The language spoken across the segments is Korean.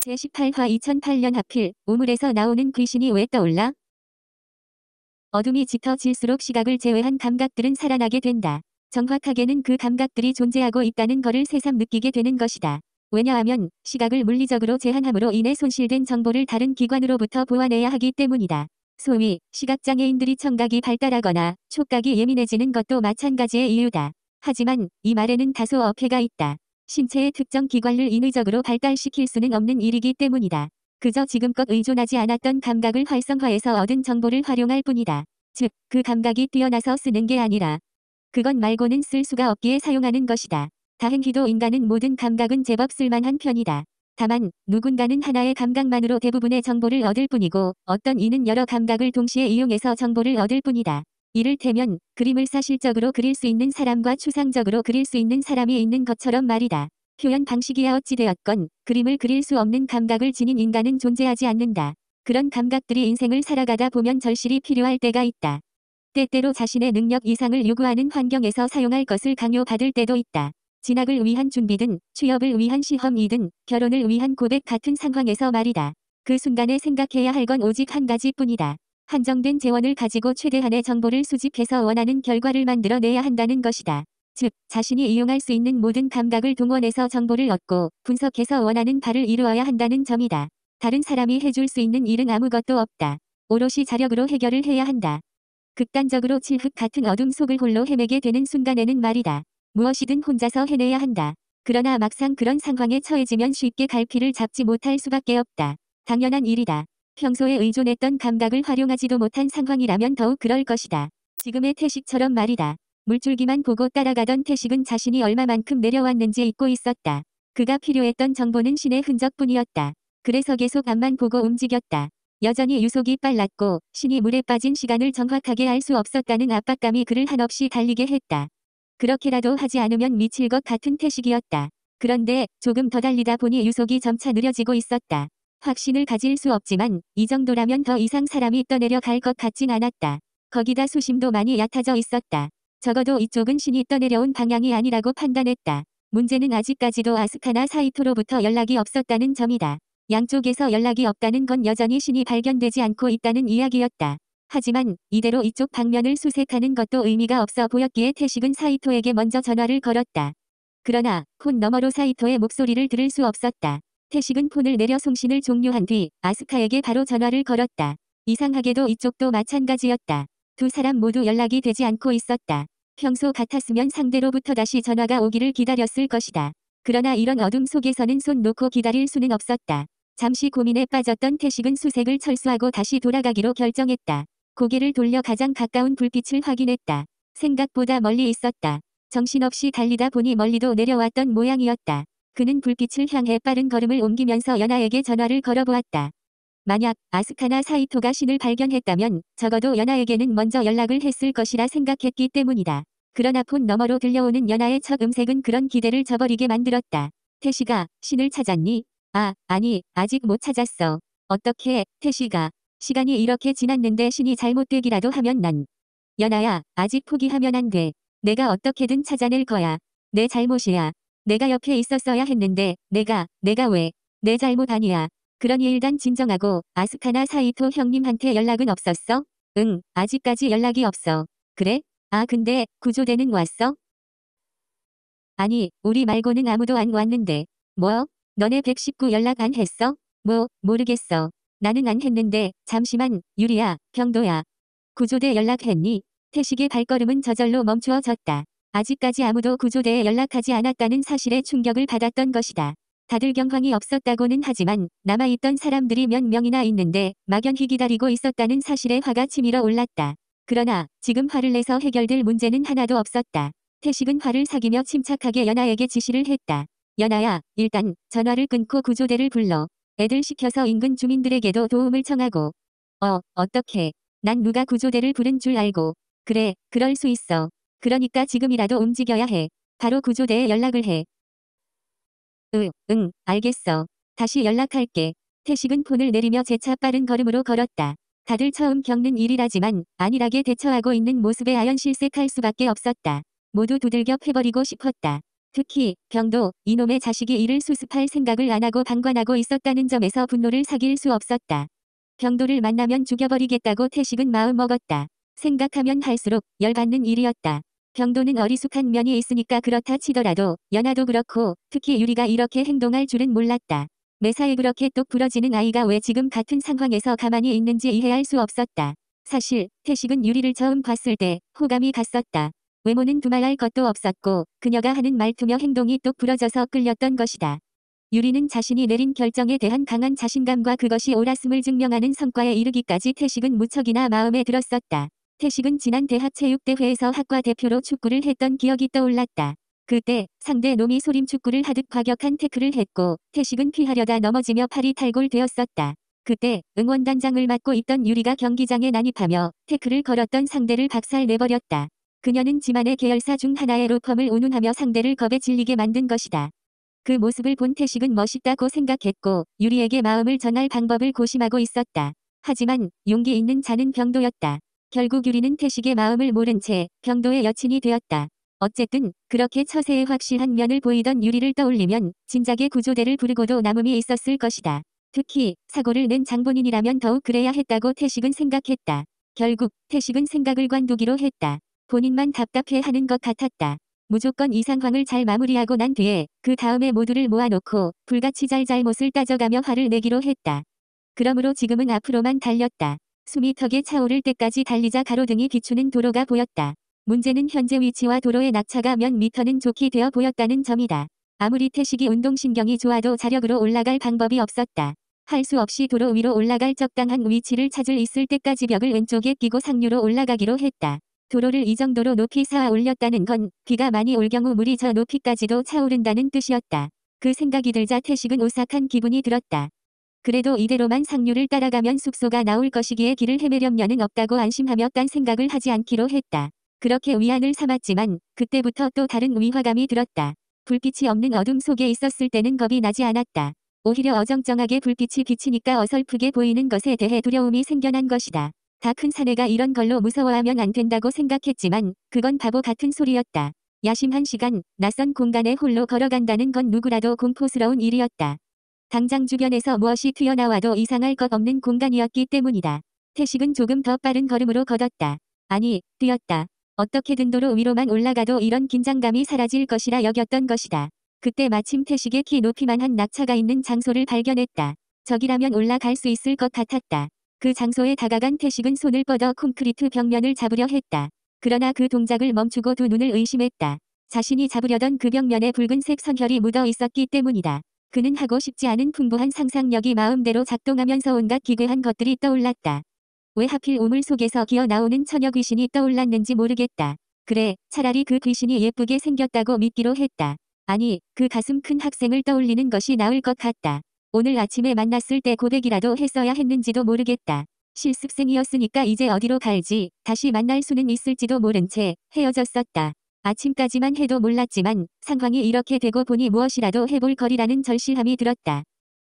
제18화 2008년 하필 우물에서 나오는 귀신이 왜 떠올라? 어둠이 짙어질수록 시각을 제외한 감각들은 살아나게 된다. 정확하게는 그 감각들이 존재하고 있다는 것을 새삼 느끼게 되는 것이다. 왜냐하면 시각을 물리적으로 제한함으로 인해 손실된 정보를 다른 기관으로부터 보완해야 하기 때문이다. 소위 시각장애인들이 청각이 발달하거나 촉각이 예민해지는 것도 마찬가지의 이유다. 하지만 이 말에는 다소 어폐가 있다. 신체의 특정 기관을 인위적으로 발달시킬 수는 없는 일이기 때문이다. 그저 지금껏 의존하지 않았던 감각을 활성화해서 얻은 정보를 활용할 뿐이다. 즉, 그 감각이 뛰어나서 쓰는 게 아니라 그것 말고는 쓸 수가 없기에 사용하는 것이다. 다행히도 인간은 모든 감각은 제법 쓸만한 편이다. 다만 누군가는 하나의 감각만으로 대부분의 정보를 얻을 뿐이고 어떤 이는 여러 감각을 동시에 이용해서 정보를 얻을 뿐이다. 이를테면 그림을 사실적으로 그릴 수 있는 사람과 추상적으로 그릴 수 있는 사람이 있는 것처럼 말이다. 표현 방식이야 어찌되었건 그림을 그릴 수 없는 감각을 지닌 인간은 존재하지 않는다. 그런 감각들이 인생을 살아가다 보면 절실히 필요할 때가 있다. 때때로 자신의 능력 이상을 요구하는 환경에서 사용할 것을 강요받을 때도 있다. 진학을 위한 준비든 취업을 위한 시험이든 결혼을 위한 고백 같은 상황에서 말이다. 그 순간에 생각해야 할 건 오직 한 가지뿐이다. 한정된 재원을 가지고 최대한의 정보를 수집해서 원하는 결과를 만들어내야 한다는 것이다. 즉, 자신이 이용할 수 있는 모든 감각을 동원해서 정보를 얻고 분석해서 원하는 바를 이루어야 한다는 점이다. 다른 사람이 해줄 수 있는 일은 아무것도 없다. 오롯이 자력으로 해결을 해야 한다. 극단적으로 칠흑 같은 어둠 속을 홀로 헤매게 되는 순간에는 말이다. 무엇이든 혼자서 해내야 한다. 그러나 막상 그런 상황에 처해지면 쉽게 갈피를 잡지 못할 수밖에 없다. 당연한 일이다. 평소에 의존했던 감각을 활용하지도 못한 상황이라면 더욱 그럴 것이다. 지금의 태식처럼 말이다. 물줄기만 보고 따라가던 태식은 자신이 얼마만큼 내려왔는지 잊고 있었다. 그가 필요했던 정보는 신의 흔적뿐이었다. 그래서 계속 앞만 보고 움직였다. 여전히 유속이 빨랐고 신이 물에 빠진 시간을 정확하게 알 수 없었다는 압박감이 그를 한없이 달리게 했다. 그렇게라도 하지 않으면 미칠 것 같은 태식이었다. 그런데 조금 더 달리다 보니 유속이 점차 느려지고 있었다. 확신을 가질 수 없지만 이 정도라면 더 이상 사람이 떠내려 갈 것 같진 않았다. 거기다 수심도 많이 얕아져 있었다. 적어도 이쪽은 신이 떠내려온 방향이 아니라고 판단했다. 문제는 아직까지도 아스카나 사이토로부터 연락이 없었다는 점이다. 양쪽에서 연락이 없다는 건 여전히 신이 발견되지 않고 있다는 이야기였다. 하지만 이대로 이쪽 방면을 수색하는 것도 의미가 없어 보였기에 태식은 사이토에게 먼저 전화를 걸었다. 그러나 폰 너머로 사이토의 목소리를 들을 수 없었다. 태식은 폰을 내려 송신을 종료한 뒤 아스카에게 바로 전화를 걸었다. 이상하게도 이쪽도 마찬가지였다. 두 사람 모두 연락이 되지 않고 있었다. 평소 같았으면 상대로부터 다시 전화가 오기를 기다렸을 것이다. 그러나 이런 어둠 속에서는 손 놓고 기다릴 수는 없었다. 잠시 고민에 빠졌던 태식은 수색을 철수하고 다시 돌아가기로 결정했다. 고개를 돌려 가장 가까운 불빛을 확인했다. 생각보다 멀리 있었다. 정신없이 달리다 보니 멀리도 내려왔던 모양이었다. 그는 불빛을 향해 빠른 걸음을 옮기면서 연하에게 전화를 걸어보았다. 만약 아스카나 사이토가 신을 발견했다면 적어도 연하에게는 먼저 연락을 했을 것이라 생각했기 때문이다. 그러나 폰 너머로 들려오는 연하의 첫 음색은 그런 기대를 저버리게 만들었다. 태식아, 신을 찾았니? 아니, 아직 못 찾았어. 어떻게, 태식아. 시간이 이렇게 지났는데 신이 잘못되기라도 하면 난. 연아야, 아직 포기하면 안 돼. 내가 어떻게든 찾아낼 거야. 내 잘못이야. 내가 옆에 있었어야 했는데, 내가 왜. 내 잘못 아니야. 그러니 일단 진정하고, 아스카나 사이토 형님한테 연락은 없었어? 응, 아직까지 연락이 없어. 그래? 근데, 구조대는 왔어? 아니, 우리 말고는 아무도 안 왔는데. 뭐? 너네 119 연락 안 했어? 모르겠어. 나는 안 했는데, 잠시만, 유리야, 경도야. 구조대 연락했니? 태식의 발걸음은 저절로 멈추어졌다. 아직까지 아무도 구조대에 연락하지 않았다는 사실에 충격을 받았던 것이다. 다들 경황이 없었다고는 하지만 남아있던 사람들이 몇 명이나 있는데 막연히 기다리고 있었다는 사실에 화가 치밀어 올랐다. 그러나 지금 화를 내서 해결될 문제는 하나도 없었다. 태식은 화를 사기며 침착하게 연하에게 지시를 했다. 연하야, 일단 전화를 끊고 구조대를 불러. 애들 시켜서 인근 주민들에게도 도움을 청하고. 어떻게? 난 누가 구조대를 부른 줄 알고. 그래, 그럴 수 있어. 그러니까 지금이라도 움직여야 해. 바로 구조대에 연락을 해. 응, 알겠어. 다시 연락할게. 태식은 폰을 내리며 재차 빠른 걸음으로 걸었다. 다들 처음 겪는 일이라지만 안일하게 대처하고 있는 모습에 아연실색할 수밖에 없었다. 모두 두들겨 패버리고 싶었다. 특히 병도 이놈의 자식이 이를 수습할 생각을 안 하고 방관하고 있었다는 점에서 분노를 삭일 수 없었다. 병도를 만나면 죽여버리겠다고 태식은 마음먹었다. 생각하면 할수록 열받는 일이었다. 병도는 어리숙한 면이 있으니까 그렇다 치더라도 연하도 그렇고 특히 유리가 이렇게 행동할 줄은 몰랐다. 매사에 그렇게 똑 부러지는 아이가 왜 지금 같은 상황에서 가만히 있는지 이해할 수 없었다. 사실 태식은 유리를 처음 봤을 때 호감이 갔었다. 외모는 두말할 것도 없었고 그녀가 하는 말투며 행동이 똑 부러져서 끌렸던 것이다. 유리는 자신이 내린 결정에 대한 강한 자신감과 그것이 옳았음을 증명하는 성과에 이르기까지 태식은 무척이나 마음에 들었었다. 태식은 지난 대학체육대회에서 학과 대표로 축구를 했던 기억이 떠올랐다. 그때 상대 놈이 소림축구를 하듯 과격한 태클을 했고 태식은 피하려다 넘어지며 팔이 탈골되었었다. 그때 응원단장을 맡고 있던 유리가 경기장에 난입하며 태클을 걸었던 상대를 박살내버렸다. 그녀는 지만의 계열사 중 하나의 로펌을 운운하며 상대를 겁에 질리게 만든 것이다. 그 모습을 본 태식은 멋있다고 생각했고 유리에게 마음을 전할 방법을 고심하고 있었다. 하지만 용기 있는 자는 병도였다. 결국 유리는 태식의 마음을 모른 채 병도의 여친이 되었다. 어쨌든 그렇게 처세에 확실한 면을 보이던 유리를 떠올리면 진작에 구조대를 부르고도 남음이 있었을 것이다. 특히 사고를 낸 장본인이라면 더욱 그래야 했다고 태식은 생각했다. 결국 태식은 생각을 관두기로 했다. 본인만 답답해하는 것 같았다. 무조건 이 상황을 잘 마무리하고 난 뒤에 그 다음에 모두를 모아놓고 불같이 잘잘못을 따져가며 화를 내기로 했다. 그러므로 지금은 앞으로만 달렸다. 숨이 턱에 차오를 때까지 달리자 가로등이 비추는 도로가 보였다. 문제는 현재 위치와 도로의 낙차가 몇 미터는 좋게 되어 보였다는 점이다. 아무리 태식이 운동신경이 좋아도 자력으로 올라갈 방법이 없었다. 할 수 없이 도로 위로 올라갈 적당한 위치를 찾을 있을 때까지 벽을 왼쪽에 끼고 상류로 올라가기로 했다. 도로를 이 정도로 높이 쌓아 올렸다는 건 비가 많이 올 경우 물이 저 높이까지도 차오른다는 뜻이었다. 그 생각이 들자 태식은 오싹한 기분이 들었다. 그래도 이대로만 상류를 따라가면 숙소가 나올 것이기에 길을 헤매렴려는 없다고 안심하며 딴 생각을 하지 않기로 했다. 그렇게 위안을 삼았지만 그때부터 또 다른 위화감이 들었다. 불빛이 없는 어둠 속에 있었을 때는 겁이 나지 않았다. 오히려 어정쩡하게 불빛이 비치니까 어설프게 보이는 것에 대해 두려움이 생겨난 것이다. 다 큰 사내가 이런 걸로 무서워하면 안 된다고 생각했지만 그건 바보 같은 소리였다. 야심한 시간, 낯선 공간에 홀로 걸어간다는 건 누구라도 공포스러운 일이었다. 당장 주변에서 무엇이 튀어나와도 이상할 것 없는 공간이었기 때문이다. 태식은 조금 더 빠른 걸음으로 걷었다. 아니, 뛰었다. 어떻게든 도로 위로만 올라가도 이런 긴장감이 사라질 것이라 여겼던 것이다. 그때 마침 태식의 키 높이만한 낙차가 있는 장소를 발견했다. 저기라면 올라갈 수 있을 것 같았다. 그 장소에 다가간 태식은 손을 뻗어 콘크리트 벽면을 잡으려 했다. 그러나 그 동작을 멈추고 두 눈을 의심했다. 자신이 잡으려던 그 벽면에 붉은색 선혈이 묻어 있었기 때문이다. 그는 하고 싶지 않은 풍부한 상상력이 마음대로 작동하면서 온갖 기괴한 것들이 떠올랐다. 왜 하필 우물 속에서 기어 나오는 처녀 귀신이 떠올랐는지 모르겠다. 그래, 차라리 그 귀신이 예쁘게 생겼다고 믿기로 했다. 아니, 그 가슴 큰 학생을 떠올리는 것이 나을 것 같다. 오늘 아침에 만났을 때 고백이라도 했어야 했는지도 모르겠다. 실습생이었으니까 이제 어디로 갈지 다시 만날 수는 있을지도 모른 채 헤어졌었다. 아침까지만 해도 몰랐지만 상황이 이렇게 되고 보니 무엇이라도 해볼 거리라는 절실함이 들었다.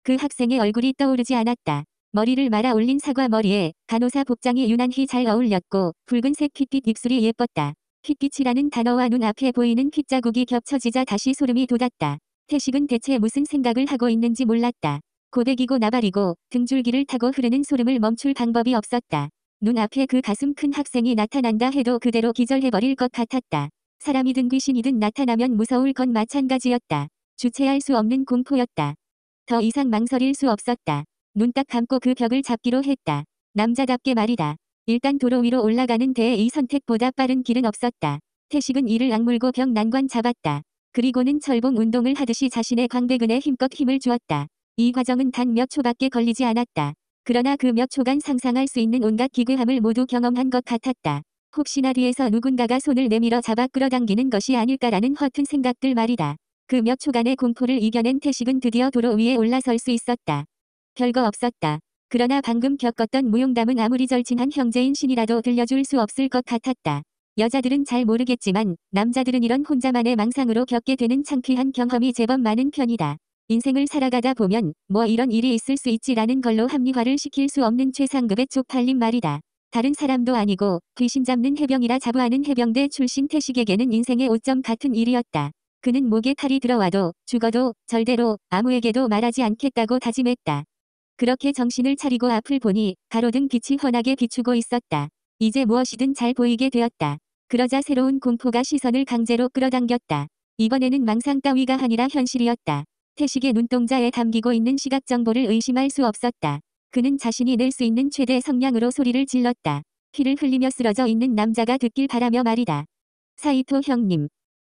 그 학생의 얼굴이 떠오르지 않았다. 머리를 말아 올린 사과 머리에 간호사 복장이 유난히 잘 어울렸고 붉은색 핏빛 입술이 예뻤다. 핏빛이라는 단어와 눈앞에 보이는 핏자국이 겹쳐지자 다시 소름이 돋았다. 태식은 대체 무슨 생각을 하고 있는지 몰랐다. 고백이고 나발이고 등줄기를 타고 흐르는 소름을 멈출 방법이 없었다. 눈앞에 그 가슴 큰 학생이 나타난다 해도 그대로 기절해버릴 것 같았다. 사람이든 귀신이든 나타나면 무서울 건 마찬가지였다. 주체할 수 없는 공포였다. 더 이상 망설일 수 없었다. 눈 딱 감고 그 벽을 잡기로 했다. 남자답게 말이다. 일단 도로 위로 올라가는 데에 이 선택보다 빠른 길은 없었다. 태식은 이를 악물고 벽 난관 잡았다. 그리고는 철봉 운동을 하듯이 자신의 광배근에 힘껏 힘을 주었다. 이 과정은 단 몇 초밖에 걸리지 않았다. 그러나 그 몇 초간 상상할 수 있는 온갖 기괴함을 모두 경험한 것 같았다. 혹시나 뒤에서 누군가가 손을 내밀어 잡아 끌어당기는 것이 아닐까라는 허튼 생각들 말이다. 그 몇 초간의 공포를 이겨낸 태식은 드디어 도로 위에 올라설 수 있었다. 별거 없었다. 그러나 방금 겪었던 무용담은 아무리 절친한 형제인 신이라도 들려줄 수 없을 것 같았다. 여자들은 잘 모르겠지만 남자들은 이런 혼자만의 망상으로 겪게 되는 창피한 경험이 제법 많은 편이다. 인생을 살아가다 보면 뭐 이런 일이 있을 수 있지라는 걸로 합리화를 시킬 수 없는 최상급의 쪽팔림 말이다. 다른 사람도 아니고 귀신 잡는 해병이라 자부하는 해병대 출신 태식에게는 인생의 오점 같은 일이었다. 그는 목에 칼이 들어와도 죽어도 절대로 아무에게도 말하지 않겠다고 다짐했다. 그렇게 정신을 차리고 앞을 보니 가로등 빛이 환하게 비추고 있었다. 이제 무엇이든 잘 보이게 되었다. 그러자 새로운 공포가 시선을 강제로 끌어당겼다. 이번에는 망상 따위가 아니라 현실이었다. 태식의 눈동자에 담기고 있는 시각 정보를 의심할 수 없었다. 그는 자신이 낼 수 있는 최대 성량으로 소리를 질렀다. 피를 흘리며 쓰러져 있는 남자가 듣길 바라며 말이다. 사이토 형님,